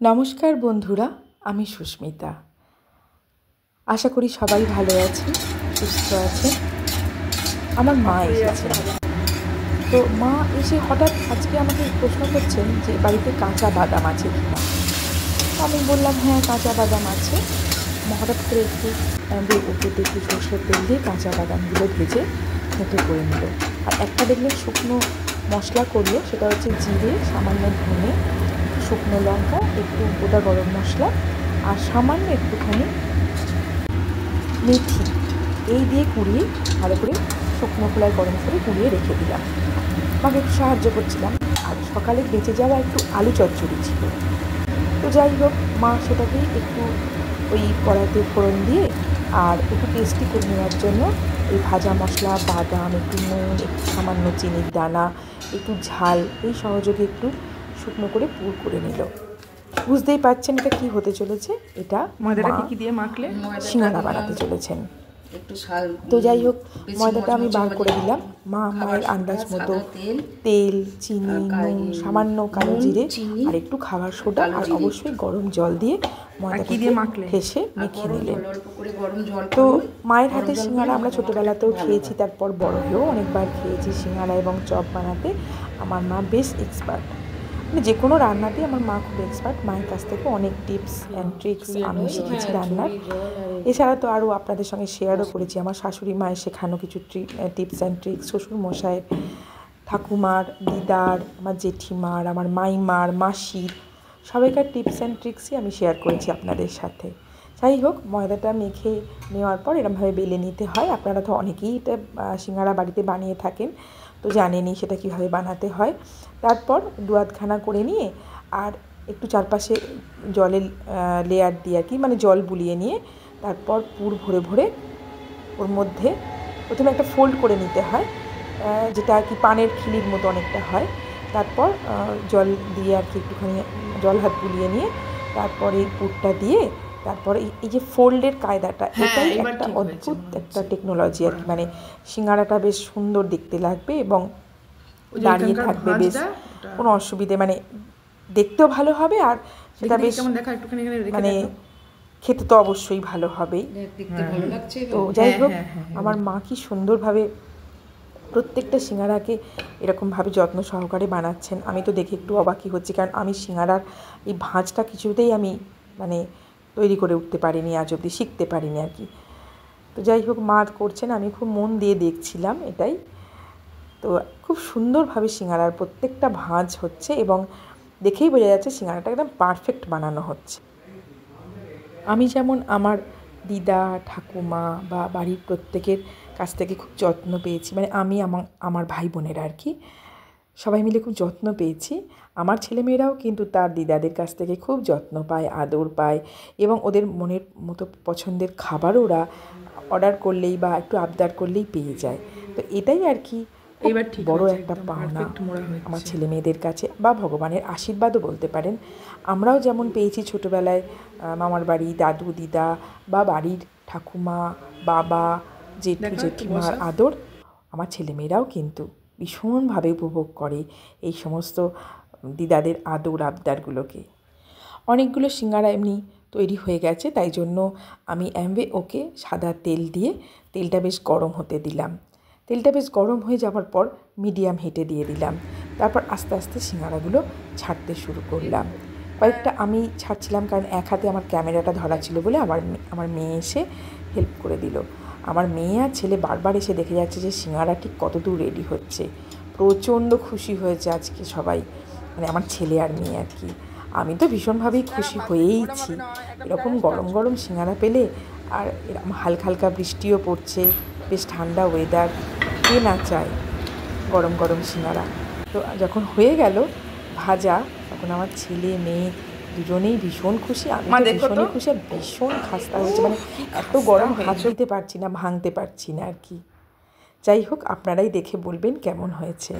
নমস্কার বন্ধুরা, আমি সুস্মিতা। আশা করি সবাই ভালো আছেন, সুস্থ আছেন। আমার মা এসেছেন। তো মা এসে হঠাৎ আজকে আমাকে প্রশ্ন করছেন যে বাড়িতে কাঁচা বাদাম আছে কিনা। আমি বললাম হ্যাঁ, কাঁচা বাদাম আছে। হঠাৎ করে একটু ওপরে একটু সরষের তেল দিয়ে কাঁচা বাদামগুলো ভেজে থেঁতো করে নিল। আর একটা দেখলেন শুকনো মশলা করলো, সেটা হচ্ছে জিরে, সামান্য ধনে, শুকনো লঙ্কা, একটু গোটা গরম মশলা আর সামান্য একটুখানি মেথি, এই দিয়ে কুড়িয়ে ভালো করে শুকনো খোলায় গরম করে কুড়িয়ে রেখে দিলাম। আমাকে একটু সাহায্য করছিলাম। আর সকালে বেঁচে যাওয়া একটু আলু চচ্চড়ি ছিল। তো যাই হোক, মা সেটাকেই একটু ওই কড়াইতে ফোড়ন দিয়ে আর একটু টেস্টি করে নেওয়ার জন্য এই ভাজা মশলা, বাদাম, একটু নুন, একটু সামান্য চিনির দানা, একটু ঝাল, এই সহযোগে একটু শুকনো করে পুর করে নিল। বুঝতেই পারছেন এটা কি হতে চলেছে। এটা ময়দাটা কি দিয়ে মাখলে সিঙ্গারা বানাতে চলেছেন। তো যাই হোক, ময়দাটা আমি বার করে দিলাম। মায়ের আন্দাজ মতো তেল, চিনি, নুন, সামান্য কালো জিরে আর একটু খাবার সোডা আর অবশ্যই গরম জল দিয়ে ময়দাটাকে ঘেঁষে মেখে নিলেন। তো মায়ের হাতে সিঙ্গারা আমরা ছোটোবেলাতেও খেয়েছি, তারপর বড় হয়েও অনেকবার খেয়েছি সিঙ্গারা এবং চপ বানাতে। আমার মা বেশ এক্সপার্ট, মানে যে কোনো রান্নাতেই আমার মা খুব এক্সপার্ট। মায়ের কাছ থেকে অনেক টিপস অ্যান্ড ট্রিক্স আমি শিখেছি রান্নার। এছাড়া তো আরও আপনাদের সঙ্গে শেয়ারও করেছি আমার শাশুড়ি মায়ের শেখানো কিছু টিপস অ্যান্ড ট্রিক্স, শ্বশুর মশাইয়ের, ঠাকুমার, দিদার, আমার জেঠিমার, আমার মাইমার, মাসির, সবাইকার টিপস অ্যান্ড ট্রিক্সই আমি শেয়ার করেছি আপনাদের সাথে। যাই হোক, ময়দাটা মেখে নেওয়ার পর এরমভাবে বেলে নিতে হয়। আপনারা তো অনেকেই এটা সিঙ্গারা বাড়িতে বানিয়ে থাকেন, তো জানেনই সেটা কীভাবে বানাতে হয়। তারপর দুয়াতখানা করে নিয়ে আর একটু চারপাশে জলের লেয়ার দিয়ে আর কি, মানে জল বুলিয়ে নিয়ে তারপর পুর ভরে ভরে ওর মধ্যে প্রথমে একটা ফোল্ড করে নিতে হয়, যেটা আর কি পানের খিলির মতো অনেকটা হয়। তারপর জল দিয়ে আর কি একটুখানি জল হাত বুলিয়ে নিয়ে তারপর এই পুরটা দিয়ে তারপরে এই যে ফোল্ডের কায়দাটা, এটাই একটা অদ্ভুত একটা টেকনোলজি আর কি। মানে সিঙ্গারাটা বেশ সুন্দর দেখতে লাগবে এবং দাঁড়িয়ে থাকবে, বেশ কোনো অসুবিধে, মানে দেখতেও ভালো হবে আর সেটা বেশ মানে খেতে তো অবশ্যই ভালো হবেই। তো যাই হোক, আমার মা কি সুন্দরভাবে প্রত্যেকটা সিঙ্গারাকে এরকমভাবে যত্ন সহকারে বানাচ্ছেন। আমি তো দেখে একটু অবাকই হচ্ছি, কারণ আমি সিঙ্গারার এই ভাঁজটা কিছুতেই আমি মানে তৈরি করে উঠতে পারিনি, আজ অবধি শিখতে পারিনি আর কি। তো যাই হোক, মা করছেন, আমি খুব মন দিয়ে দেখছিলাম এটাই। তো খুব সুন্দরভাবে সিঙ্গারার প্রত্যেকটা ভাঁজ হচ্ছে এবং দেখেই বোঝা যাচ্ছে সিঙ্গারাটা একদম পারফেক্ট বানানো হচ্ছে। আমি যেমন আমার দিদা, ঠাকুমা বা বাড়ির প্রত্যেকের কাছ থেকে খুব যত্ন পেয়েছি, মানে আমি আমার ভাই বোনেরা আর কি সবাই মিলে খুব যত্ন পেয়েছি। আমার ছেলেমেয়েরাও কিন্তু তার দিদাদের কাছ থেকে খুব যত্ন পায়, আদর পায় এবং ওদের মনের মতো পছন্দের খাবারও ওরা অর্ডার করলেই বা একটু আবদার করলেই পেয়ে যায়। তো এটাই আর কি এবার বড় একটা পাওনা আমার ছেলে মেয়েদের কাছে, বা ভগবানের আশীর্বাদও বলতে পারেন। আমরাও যেমন পেয়েছি ছোটোবেলায় মামার বাড়ি, দাদু, দিদা বা বাড়ির ঠাকুমা, বাবা, জেঠু, জেঠিমার আদর, আমার ছেলেমেয়েরাও কিন্তু ভীষণভাবে উপভোগ করে এই সমস্ত দিদাদের আদর আবদারগুলোকে। অনেকগুলো সিঙ্গারা এমনি তৈরি হয়ে গেছে, তাই জন্য আমি ওকে সাদা তেল দিয়ে তেলটা বেশ গরম হতে দিলাম। তেলটা বেশ গরম হয়ে যাওয়ার পর মিডিয়াম হিটে দিয়ে দিলাম। তারপর আস্তে আস্তে সিঙ্গারাগুলো ছাড়তে শুরু করলাম। কয়েকটা আমি ছাড়ছিলাম কারণ এক হাতে আমার ক্যামেরাটা ধরা ছিল বলে আমার মেয়ে এসে হেল্প করে দিল। আমার মেয়ে আর ছেলে বারবার এসে দেখে যাচ্ছে যে সিঙ্গারা ঠিক কতদূর রেডি হচ্ছে। প্রচণ্ড খুশি হয়েছে আজকে সবাই, মানে আমার ছেলে আর মেয়ে আর কি। আমি তো ভীষণভাবেই খুশি হয়েইছি। এরকম গরম গরম সিঙ্গারা পেলে, আর এরকম হালকা হালকা বৃষ্টিও পড়ছে, বেশ ঠান্ডা ওয়েদার, কে না চায় গরম গরম সিঙ্গারা। তো যখন হয়ে গেল ভাজা, তখন আমার ছেলে মেয়ে দুজনেই ভীষণ খুশি, আমি ভীষণই খুশি, আর ভীষণ খাস্তা হয়েছে, মানে এত গরম হাত দিতে পারছি না, ভাঙতে পারছি না আর কি। যাই হোক, আপনারাই দেখে বলবেন কেমন হয়েছে।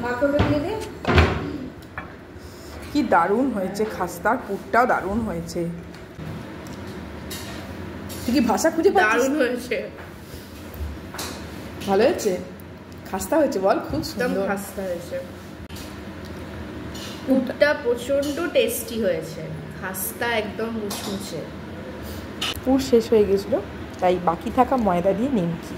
কি দারুণ হয়েছে, খাস্তার পুরটাও দারুণ হয়েছে। তুই কি ভাষা খুঁজে পাচ্ছিস? দারুণ হয়েছে, ভালো হয়েছে, খাস্তা হয়েছে বল, খুব সুন্দর খাস্তা হয়েছে। পুরটা প্রচন্ড টেস্টি হয়েছে। খাস্তা একদম মুচমুচে। পুর শেষ হয়ে গেছিলো, তাই বাকি থাকা ময়দা দিয়ে নিমকি।